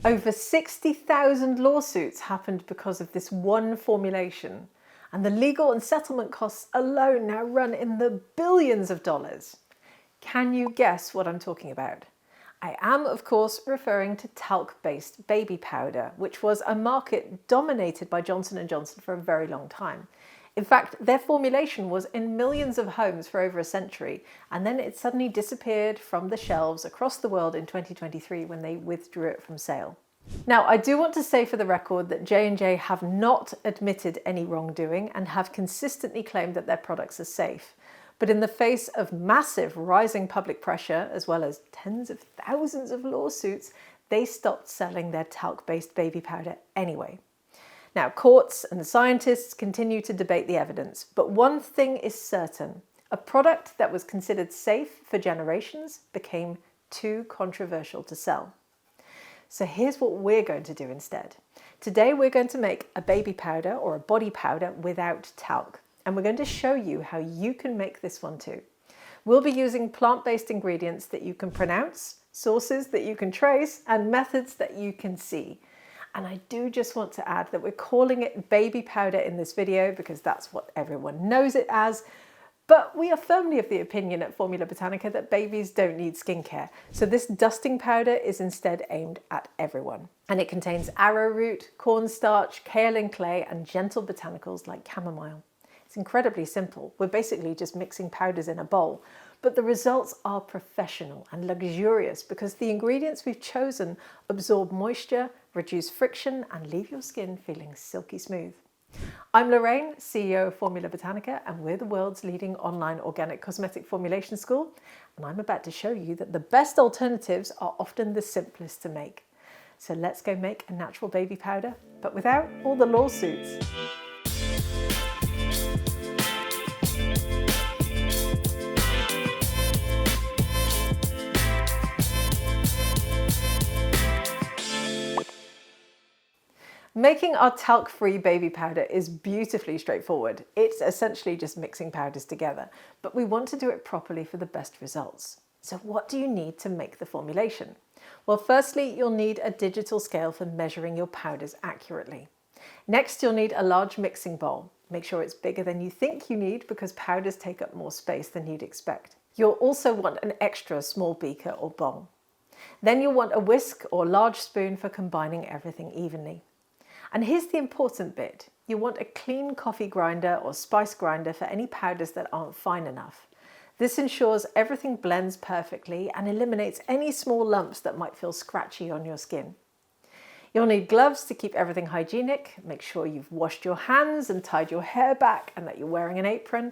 Over 60,000 lawsuits happened because of this one formulation, and the legal and settlement costs alone now run in the billions of dollars. Can you guess what I'm talking about? I am, of course, referring to talc-based baby powder, which was a market dominated by Johnson & Johnson for a very long time. In fact, their formulation was in millions of homes for over a century, and then it suddenly disappeared from the shelves across the world in 2023 when they withdrew it from sale. Now, I do want to say for the record that J&J have not admitted any wrongdoing and have consistently claimed that their products are safe. But in the face of massive rising public pressure, as well as tens of thousands of lawsuits, they stopped selling their talc-based baby powder anyway. Now, courts and scientists continue to debate the evidence, but one thing is certain. A product that was considered safe for generations became too controversial to sell. So here's what we're going to do instead. Today we're going to make a baby powder or a body powder without talc, and we're going to show you how you can make this one too. We'll be using plant-based ingredients that you can pronounce, sources that you can trace, and methods that you can see. And I do just want to add that we're calling it baby powder in this video because that's what everyone knows it as. But we are firmly of the opinion at Formula Botanica that babies don't need skincare. So this dusting powder is instead aimed at everyone. And it contains arrowroot, cornstarch, kaolin clay, and gentle botanicals like chamomile. It's incredibly simple. We're basically just mixing powders in a bowl. But the results are professional and luxurious because the ingredients we've chosen absorb moisture, reduce friction, and leave your skin feeling silky smooth. I'm Lorraine, CEO of Formula Botanica, and we're the world's leading online organic cosmetic formulation school. And I'm about to show you that the best alternatives are often the simplest to make. So let's go make a natural baby powder, but without all the lawsuits. Making our talc-free baby powder is beautifully straightforward. It's essentially just mixing powders together, but we want to do it properly for the best results. So what do you need to make the formulation? Well, firstly, you'll need a digital scale for measuring your powders accurately. Next, you'll need a large mixing bowl. Make sure it's bigger than you think you need because powders take up more space than you'd expect. You'll also want an extra small beaker or bowl. Then you'll want a whisk or large spoon for combining everything evenly. And here's the important bit. You want a clean coffee grinder or spice grinder for any powders that aren't fine enough. This ensures everything blends perfectly and eliminates any small lumps that might feel scratchy on your skin. You'll need gloves to keep everything hygienic. Make sure you've washed your hands and tied your hair back and that you're wearing an apron.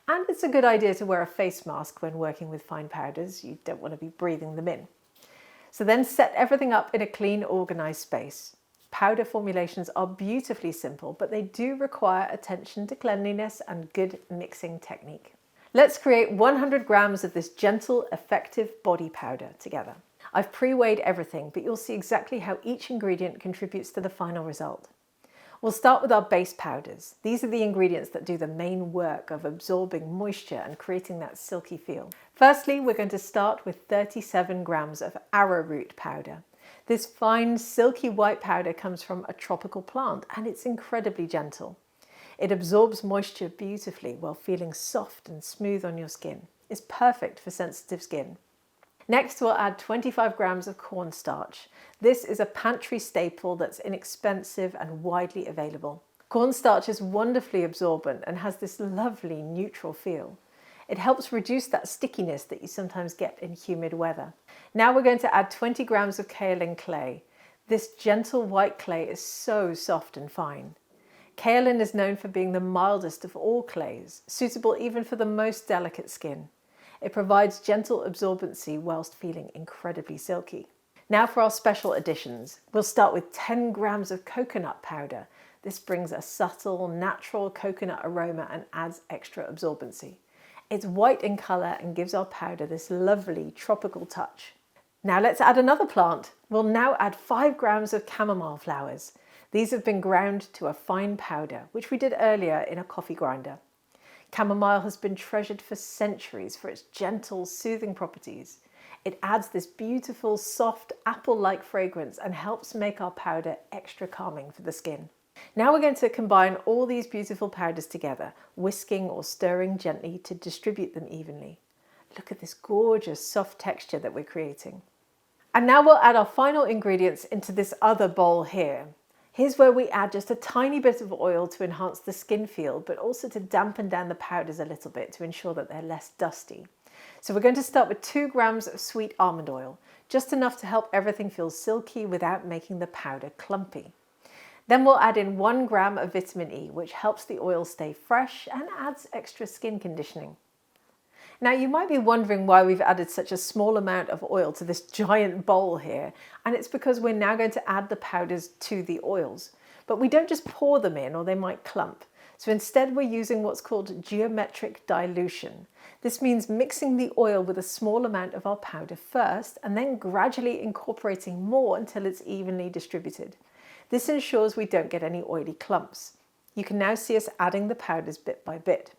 And it's a good idea to wear a face mask when working with fine powders. You don't want to be breathing them in. So then set everything up in a clean, organized space. Powder formulations are beautifully simple, but they do require attention to cleanliness and good mixing technique. Let's create 100 grams of this gentle, effective body powder together. I've pre-weighed everything, but you'll see exactly how each ingredient contributes to the final result. We'll start with our base powders. These are the ingredients that do the main work of absorbing moisture and creating that silky feel. Firstly, we're going to start with 37 grams of arrowroot powder. This fine, silky white powder comes from a tropical plant and it's incredibly gentle. It absorbs moisture beautifully while feeling soft and smooth on your skin. It's perfect for sensitive skin. Next, we'll add 25 grams of cornstarch. This is a pantry staple that's inexpensive and widely available. Cornstarch is wonderfully absorbent and has this lovely neutral feel. It helps reduce that stickiness that you sometimes get in humid weather. Now we're going to add 20 grams of kaolin clay. This gentle white clay is so soft and fine. Kaolin is known for being the mildest of all clays, suitable even for the most delicate skin. It provides gentle absorbency whilst feeling incredibly silky. Now for our special additions. We'll start with 10 grams of coconut powder. This brings a subtle, natural coconut aroma and adds extra absorbency. It's white in colour and gives our powder this lovely tropical touch. Now let's add another plant. We'll now add 5 grams of chamomile flowers. These have been ground to a fine powder, which we did earlier in a coffee grinder. Chamomile has been treasured for centuries for its gentle, soothing properties. It adds this beautiful, soft, apple-like fragrance and helps make our powder extra calming for the skin. Now we're going to combine all these beautiful powders together, whisking or stirring gently to distribute them evenly. Look at this gorgeous, soft texture that we're creating. And now we'll add our final ingredients into this other bowl here. Here's where we add just a tiny bit of oil to enhance the skin feel, but also to dampen down the powders a little bit to ensure that they're less dusty. So we're going to start with 2 grams of sweet almond oil, just enough to help everything feel silky without making the powder clumpy. Then we'll add in 1 gram of vitamin E, which helps the oil stay fresh and adds extra skin conditioning. Now you might be wondering why we've added such a small amount of oil to this giant bowl here, and it's because we're now going to add the powders to the oils. But we don't just pour them in or they might clump. So instead we're using what's called geometric dilution. This means mixing the oil with a small amount of our powder first and then gradually incorporating more until it's evenly distributed. This ensures we don't get any oily clumps. You can now see us adding the powders bit by bit.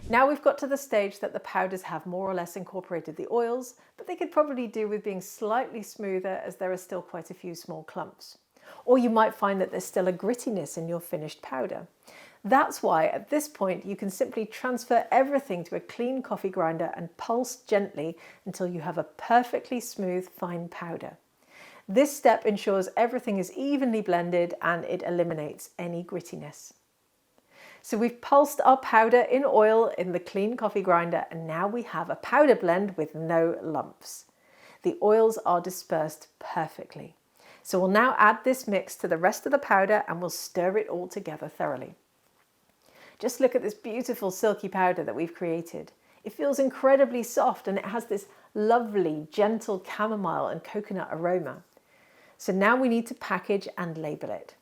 Now we've got to the stage that the powders have more or less incorporated the oils, but they could probably do with being slightly smoother as there are still quite a few small clumps. Or you might find that there's still a grittiness in your finished powder. That's why at this point you can simply transfer everything to a clean coffee grinder and pulse gently until you have a perfectly smooth fine powder. This step ensures everything is evenly blended and it eliminates any grittiness. So we've pulsed our powder in oil in the clean coffee grinder, and now we have a powder blend with no lumps. The oils are dispersed perfectly. So we'll now add this mix to the rest of the powder and we'll stir it all together thoroughly. Just look at this beautiful silky powder that we've created. It feels incredibly soft and it has this lovely, gentle chamomile and coconut aroma. So now we need to package and label it.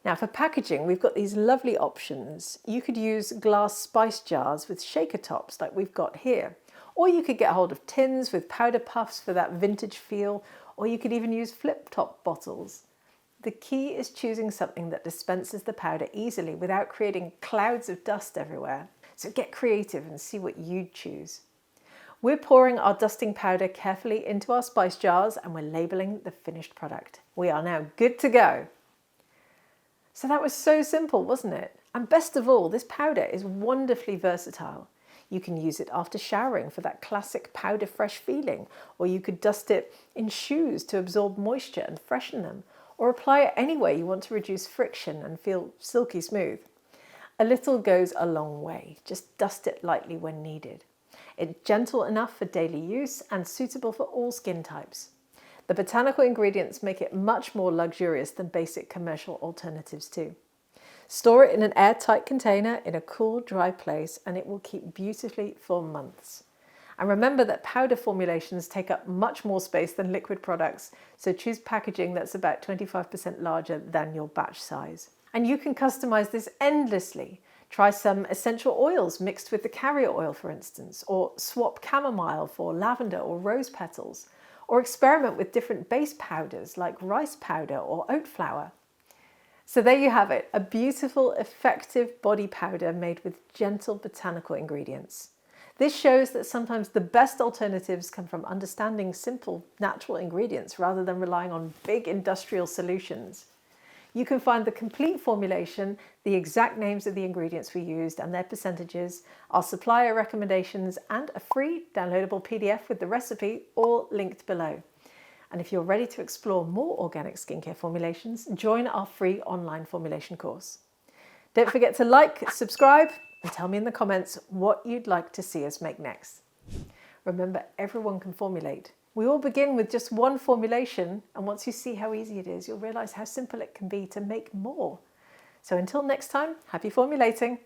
Now for packaging, we've got these lovely options. You could use glass spice jars with shaker tops like we've got here. Or you could get hold of tins with powder puffs for that vintage feel, or you could even use flip-top bottles. The key is choosing something that dispenses the powder easily without creating clouds of dust everywhere. So get creative and see what you'd choose. We're pouring our dusting powder carefully into our spice jars and we're labeling the finished product. We are now good to go. So that was so simple, wasn't it? And best of all, this powder is wonderfully versatile. You can use it after showering for that classic powder fresh feeling, or you could dust it in shoes to absorb moisture and freshen them, or apply it anywhere you want to reduce friction and feel silky smooth. A little goes a long way. Just dust it lightly when needed. It's gentle enough for daily use and suitable for all skin types. The botanical ingredients make it much more luxurious than basic commercial alternatives too. Store it in an airtight container in a cool, dry place and it will keep beautifully for months. And remember that powder formulations take up much more space than liquid products, so choose packaging that's about 25% larger than your batch size. And you can customize this endlessly. Try some essential oils mixed with the carrier oil, for instance, or swap chamomile for lavender or rose petals. Or experiment with different base powders like rice powder or oat flour. So there you have it, a beautiful, effective body powder made with gentle botanical ingredients. This shows that sometimes the best alternatives come from understanding simple, natural ingredients rather than relying on big industrial solutions. You can find the complete formulation, the exact names of the ingredients we used and their percentages, our supplier recommendations, and a free downloadable PDF with the recipe, all linked below. And if you're ready to explore more organic skincare formulations, join our free online formulation course. Don't forget to like, subscribe, and tell me in the comments what you'd like to see us make next. Remember, everyone can formulate. We all begin with just one formulation, and once you see how easy it is, you'll realize how simple it can be to make more. So until next time, happy formulating!